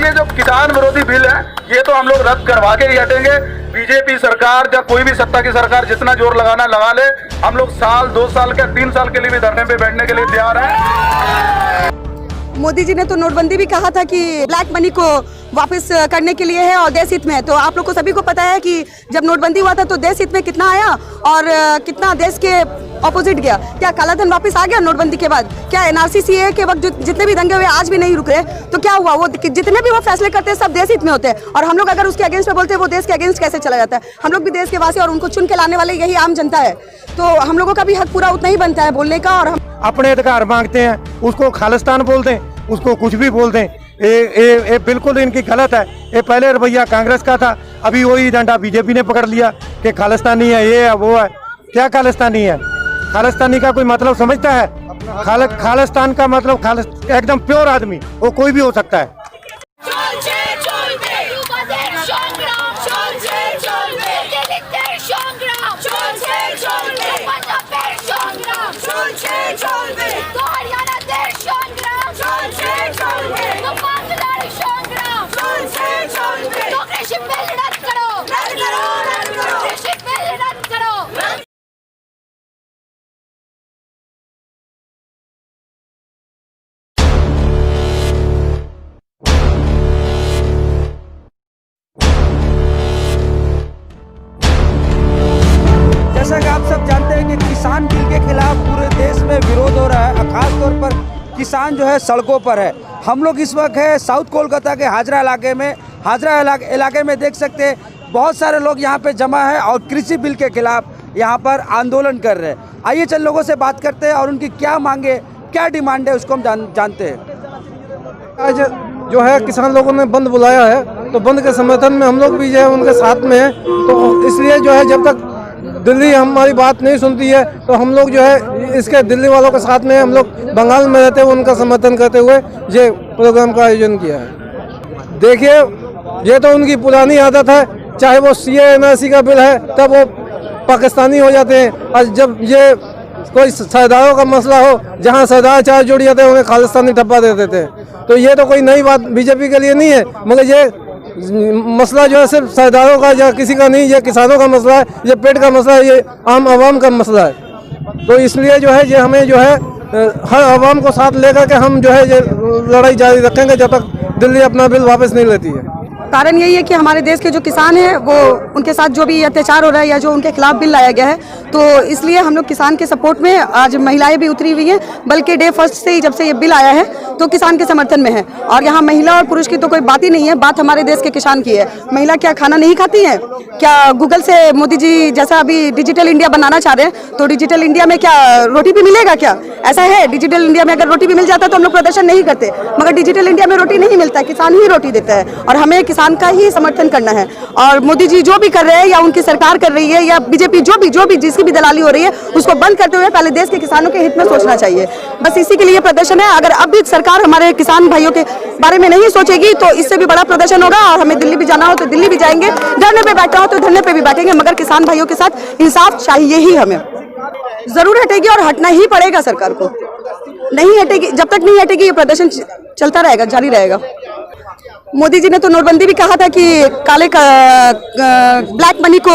ये जो किसान विरोधी बिल है ये तो हम लोग रद्द करवा के ही हटेंगे। बीजेपी सरकार या कोई भी सत्ता की सरकार जितना जोर लगाना लगा ले, हम लोग साल 2 साल के 3 साल के लिए भी धरने पे बैठने के लिए तैयार हैं। मोदी जी ने तो नोटबंदी भी कहा था कि ब्लैक मनी को वापस करने के लिए है और देश हित में है। तो आप लोग को सभी को पता है कि जब नोटबंदी हुआ था तो देश हित में कितना आया और कितना देश के ऑपोजिट गया। क्या काला धन वापस आ गया नोटबंदी के बाद? क्या एनआरसी सीए के वक्त जितने भी दंगे हुए आज भी नहीं रुक रहे? तो क्या हुआ, वो जितने भी वो फैसले करते हैं सब देश हित में होते हैं और हम लोग अगर उसके अगेंस्ट में बोलते हैं वो देश के अगेंस्ट कैसे चला जाता है? हम लोग भी देश के वासी और उनको चुन के लाने वाले यही आम जनता है, तो हम लोगों का भी हक पूरा उतना ही बनता है बोलने का। और हम अपने अधिकार मांगते हैं, उसको खालिस्तान बोलते हैं, उसको कुछ भी बोलते हैं। ये बिल्कुल इनकी गलत है। ये पहले रवैया कांग्रेस का था, अभी वही डंडा बीजेपी ने पकड़ लिया कि खालिस्तानी है, ये है वो है। क्या खालिस्तानी है? खालिस्तानी का कोई मतलब समझता है? खालिस्तान का मतलब एकदम प्योर आदमी, वो कोई भी हो सकता है। जैसा कि आप सब जानते हैं कि किसान बिल के खिलाफ पूरे देश में विरोध हो रहा है, खास तौर पर किसान जो है सड़कों पर है। हम लोग इस वक्त है साउथ कोलकाता के हाजरा इलाके में। हाजरा इलाके में देख सकते हैं बहुत सारे लोग यहाँ पे जमा है और कृषि बिल के खिलाफ यहाँ पर आंदोलन कर रहे हैं। आइए चल लोगों से बात करते हैं और उनकी क्या मांगे, क्या डिमांड है उसको हम जानते हैं। आज जो है किसान लोगों ने बंद बुलाया है, तो बंद के समर्थन में हम लोग भी जो है उनके साथ में हैं। तो इसलिए जो है जब तक दिल्ली हमारी बात नहीं सुनती है तो हम लोग जो है इसके दिल्ली वालों के साथ में, हम लोग बंगाल में रहते हुए उनका समर्थन करते हुए ये प्रोग्राम का आयोजन किया है। देखिए, ये तो उनकी पुरानी आदत है, चाहे वो सीए एनआरसी का बिल है तब वो पाकिस्तानी हो जाते हैं, और जब ये कोई सरदारों का मसला हो, जहाँ सरदार चार जुड़ जाते हैं उन्हें खालिस्तानी ठप्पा दे देते हैं। तो ये तो कोई नई बात बीजेपी के लिए नहीं है, मगर ये मसला जो है सिर्फ सरदारों का या किसी का नहीं, ये किसानों का मसला है, ये पेट का मसला है, ये आम आवाम का मसला है। तो इसलिए जो है ये हमें जो है हर आवाम को साथ लेकर के हम जो है ये लड़ाई जारी रखेंगे जब तक दिल्ली अपना बिल वापस नहीं लेती है। कारण यही है कि हमारे देश के जो किसान हैं वो उनके साथ जो भी अत्याचार हो रहा है या जो उनके खिलाफ बिल लाया गया है, तो इसलिए हम लोग किसान के सपोर्ट में आज महिलाएं भी उतरी हुई हैं। बल्कि डे फर्स्ट से ही जब से ये बिल आया है तो किसान के समर्थन में है। और यहाँ महिला और पुरुष की तो कोई बात ही नहीं है, बात हमारे देश के किसान की है। महिला क्या खाना नहीं खाती है? क्या गूगल से मोदी जी जैसा अभी डिजिटल इंडिया बनाना चाह रहे हैं तो डिजिटल इंडिया में क्या रोटी भी मिलेगा? क्या ऐसा है? डिजिटल इंडिया में अगर रोटी भी मिल जाता तो हम लोग प्रदर्शन नहीं करते, मगर डिजिटल इंडिया में रोटी नहीं मिलता, किसान ही रोटी देता है और हमें किसान का ही समर्थन करना है। और मोदी जी जो भी कर रहे हैं या उनकी सरकार कर रही है या बीजेपी जो भी जिसकी भी दलाली हो रही है उसको बंद करते हुए पहले देश के किसानों के हित में सोचना चाहिए। बस इसी के लिए प्रदर्शन है। अगर अब भी सरकार हमारे किसान भाइयों के बारे में नहीं सोचेगी तो इससे भी बड़ा प्रदर्शन होगा। और हमें दिल्ली भी जाना हो तो दिल्ली भी जाएंगे, धरने पे बैठना हो तो धरने पे भी बैठेंगे, मगर किसान भाइयों के साथ इंसाफ चाहिए ही। हमें जरूर हटेगी और हटना ही पड़ेगा। सरकार को नहीं हटेगी, जब तक नहीं हटेगी ये प्रदर्शन चलता रहेगा, जारी रहेगा। मोदी जी ने तो नोटबंदी भी कहा था कि ब्लैक मनी को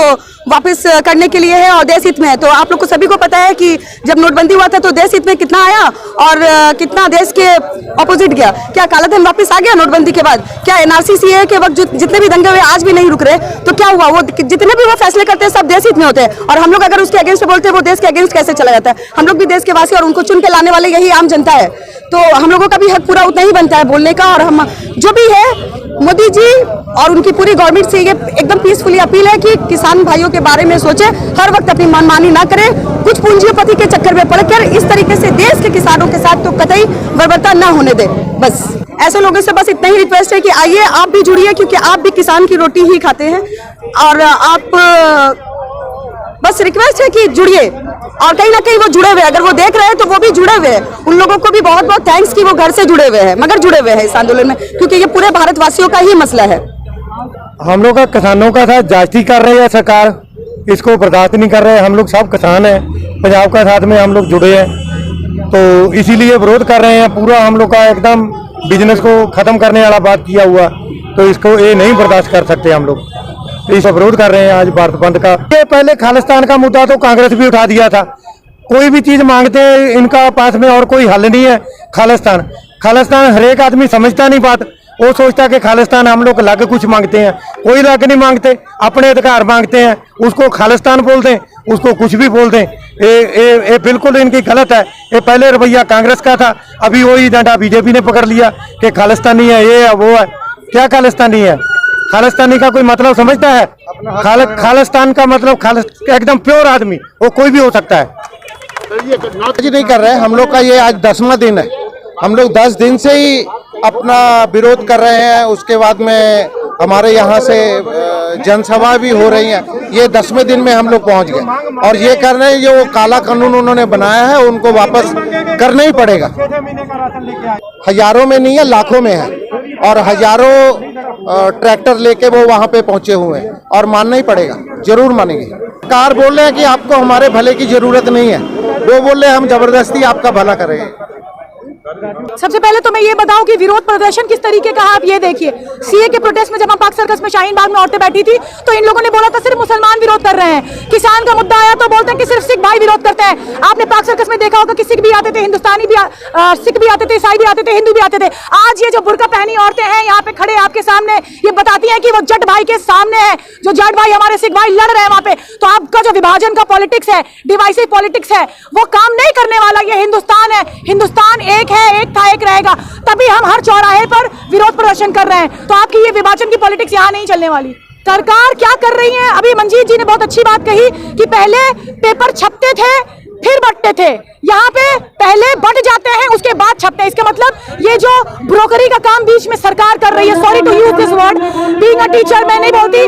वापस करने के लिए है और देश हित में है। तो आप लोग को सभी को पता है कि जब नोटबंदी हुआ था तो देश हित में कितना आया और कितना देश के ऑपोजिट गया। क्या काला धन वापस आ गया नोटबंदी के बाद? क्या एनआरसी सीए के वक्त जितने भी दंगे हुए आज भी नहीं रुक रहे? तो क्या हुआ, वो जितने भी वो फैसले करते हैं सब देश हित में होते हैं और हम लोग अगर उसके अगेंस्ट में बोलते हैं वो देश के अगेंस्ट कैसे चला जाता है? हम लोग भी देश के वासी और उनको चुन के लाने वाले यही आम जनता है, तो हम लोगों का भी हक पूरा उतना ही बनता है बोलने का। और हम जो भी है, मोदी जी और उनकी पूरी गवर्नमेंट से ये एकदम पीसफुली अपील है कि किसान भाइयों के बारे में सोचे, हर वक्त अपनी मनमानी ना करें, कुछ पूंजीपति के चक्कर में पड़कर इस तरीके से देश के किसानों के साथ तो कतई बर्बरता ना होने दे। बस ऐसे लोगों से बस इतना ही रिक्वेस्ट है कि आइए आप भी जुड़िए, क्योंकि आप भी किसान की रोटी ही खाते हैं। और आप बस रिक्वेस्ट है कि जुड़िए, और कहीं ना कहीं वो जुड़े हुए हैं, अगर वो देख रहे हैं तो वो भी जुड़े हुए हैं। उन लोगों को भी बहुत बहुत थैंक्स कि वो घर से जुड़े हुए हैं, मगर जुड़े हुए हैं इस आंदोलन में, क्योंकि ये पूरे भारतवासियों का ही मसला है। हम लोग का किसानों का साथ जाति कर रही है सरकार, इसको बर्दाश्त नहीं कर रहे। हम लोग सब किसान हैं, पंजाब का साथ में हम लोग जुड़े हैं, तो इसीलिए विरोध कर रहे हैं। पूरा हम लोग का एकदम बिजनेस को खत्म करने वाला बात किया हुआ, तो इसको ये नहीं बर्दाश्त कर सकते हम लोग। इस विरोध कर रहे हैं आज भारत बंद का। ये पहले खालिस्तान का मुद्दा तो कांग्रेस भी उठा दिया था। कोई भी चीज मांगते हैं इनका पास में और कोई हल नहीं है। खालिस्तान हर एक आदमी समझता नहीं बात। वो सोचता कि खालिस्तान हम लोग अलग कुछ मांगते हैं, कोई अलग नहीं मांगते, अपने अधिकार मांगते हैं। उसको खालिस्तान बोल दें, उसको कुछ भी बोल दें, ये बिल्कुल इनकी गलत है। ये पहले रवैया कांग्रेस का था, अभी वही डंडा बीजेपी ने पकड़ लिया कि खालिस्तानी है, ये है, वो है। क्या खालिस्तानी है? खालिस्तानी का कोई मतलब समझता है? खालिस्तान का मतलब एकदम प्योर आदमी, वो कोई भी हो सकता है। जी नहीं कर रहे हैं हम लोग का, ये आज 10वां दिन है। हम लोग 10 दिन से ही अपना विरोध कर रहे हैं। उसके बाद में हमारे यहाँ से जनसभा भी हो रही है। ये 10वें दिन में हम लोग पहुँच गए और ये कर रहे हैं, जो काला कानून उन्होंने बनाया है उनको वापस करना ही पड़ेगा। हजारों में नहीं है, लाखों में है और हजारों ट्रैक्टर लेके वो वहाँ पे पहुँचे हुए हैं और मानना ही पड़ेगा, जरूर मानेंगे। सरकार बोल रहे हैं कि आपको हमारे भले की जरूरत नहीं है, वो बोल रहे हैं हम जबरदस्ती आपका भला करेंगे। सबसे पहले तो मैं ये बताऊं कि विरोध प्रदर्शन किस तरीके का है। आप ये देखिए, सीए के प्रोटेस्ट में जब हम पाक सर्कस में शाहीन बाग में औरतें बैठी थी तो इन लोगों ने बोला था सिर्फ मुसलमान विरोध कर रहे हैं। किसान का मुद्दा आया तो बोलते हैं कि सिर्फ सिख भाई विरोध करते हैं। आपने पाक सर्कस में देखा होगा कि सिख भी आते थे, हिंदुस्तानी भी सिख भी आते थे, ईसाई भी आते थे, हिंदू भी आते थे। आज ये जो बुर्का पहनी औरतें हैं यहाँ पे खड़े आपके सामने, ये बताती है कि वो जट भाई के सामने है, जो जट भाई हमारे सिख भाई लड़ रहे हैं वहां पे। तो आपका जो विभाजन का पॉलिटिक्स है, डिवाइसिव पॉलिटिक्स है, वो काम नहीं करने वाला। ये हिंदुस्तान है, हिंदुस्तान एक है, एक था, एक रहेगा। तभी हम हर चौराहे पर विरोध प्रदर्शन कर रहे हैं। तो आपकी ये विभाजन की पॉलिटिक्स यहाँ नहीं चलने वाली। सरकार क्या कर रही है? अभी मंजीत जी ने बहुत अच्छी बात कही कि पहले पेपर छपते थे फिर बंटते थे, यहाँ पे पहले बंट जाते हैं उसके बाद छपते हैं। इसका मतलब ये जो ब्रोकरी का काम बीच में सरकार कर रही है, sorry to use this word, being a teacher मैं नहीं बोलती,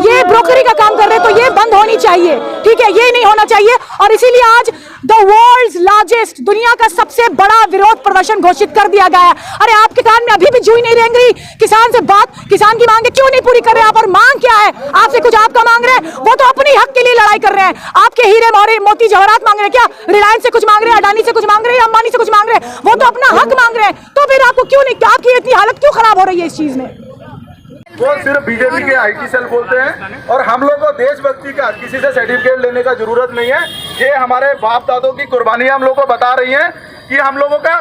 ये ब्रोकरी का काम कर रहे हैं, तो ये बंद होनी चाहिए, ठीक है, ये नहीं होना चाहिए। और इसीलिए आज द वर्ल्ड्स लार्जेस्ट, दुनिया का सबसे बड़ा विरोध प्रदर्शन घोषित कर दिया गया है। अरे आपके कान में अभी भी जूई नहीं रेंग रही? किसान से बात, किसान की मांगे क्यों नहीं पूरी कर रहे आप? और मांग क्या है? आपसे कुछ आपका मांग रहे हैं, वो तो अपनी हक के लिए लड़ाई कर रहे हैं। आपके हीरे मोती जवाहरात मांग रहे हैं क्या? रिलायंस से कुछ मांग रहे हैं, अडानी से कुछ मांग रहे हैं, अंबानी से कुछ मांग रहे हैं, वो तो अपना हक मांग रहे हैं। तो फिर आपको क्यों नहीं, आपकी इतनी हालत क्यों खराब हो रही है इस चीज में? वो सिर्फ बीजेपी के आईटी सेल बोलते हैं और हम लोग को देशभक्ति का किसी से सर्टिफिकेट लेने का जरूरत नहीं है। ये हमारे बाप दादों की कुर्बानियां हम लोग को बता रही हैं कि हम लोगों का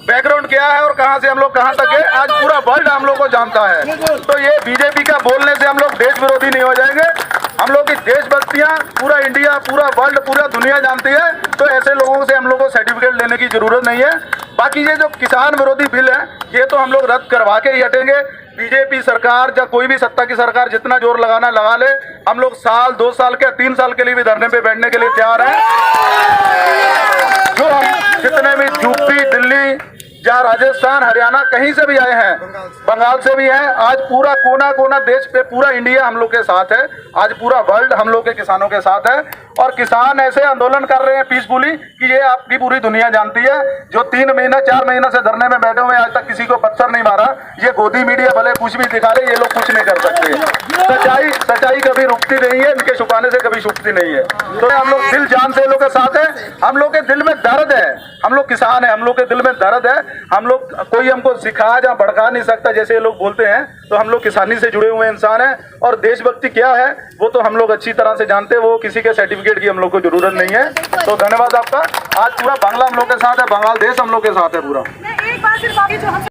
बैकग्राउंड क्या है और कहां से हम लोग कहां तक है। आज पूरा वर्ल्ड हम लोग को जानता है। तो ये बीजेपी का बोलने से हम लोग देश विरोधी नहीं हो जाएंगे। हम लोग की देशभक्तियां पूरा इंडिया, पूरा वर्ल्ड, पूरा दुनिया जानती है। तो ऐसे लोगों से हम लोग को सर्टिफिकेट लेने की जरूरत नहीं है। बाकी ये जो किसान विरोधी बिल है, ये तो हम लोग रद्द करवा के ही हटेंगे। बीजेपी सरकार या कोई भी सत्ता की सरकार जितना जोर लगाना लगा ले, हम लोग साल, 2 साल के, 3 साल के लिए भी धरने पे बैठने के लिए तैयार हैं। जो हम जितने भी यूपी, दिल्ली या राजस्थान, हरियाणा कहीं से भी आए हैं, बंगाल से भी हैं, आज पूरा कोना कोना देश पे, पूरा इंडिया हम लोग के साथ है। आज पूरा वर्ल्ड हम लोग के किसानों के साथ है। और किसान ऐसे आंदोलन कर रहे हैं पीसफुली कि ये आपकी पूरी दुनिया जानती है। जो 3 महीना 4 महीना से धरने में बैठे हुए हैं, आज तक किसी को पत्थर नहीं मारा। ये गोदी मीडिया भले कुछ भी दिखा रहे, ये लोग कुछ नहीं कर सकते। सच्चाई कभी रुकती नहीं है, इनके छुपाने से कभी छुपती नहीं है। तो हम लोग दिल जान से लोग के साथ है। हम लोग के दिल में दर्द है, हम लोग किसान है, हम लोग के दिल में दर्द है। हम लोग, कोई हमको सिखा या भड़का नहीं सकता जैसे ये लोग बोलते हैं। तो हम लोग किसानी से जुड़े हुए इंसान हैं और देशभक्ति क्या है वो तो हम लोग अच्छी तरह से जानते हैं। वो किसी के सर्टिफिकेट की हम लोग को जरूरत नहीं है। तो धन्यवाद आपका। आज पूरा बांग्ला हम लोग के साथ है, बंगाल देश हम लोग के साथ है पूरा। एक बात सिर्फ जो हम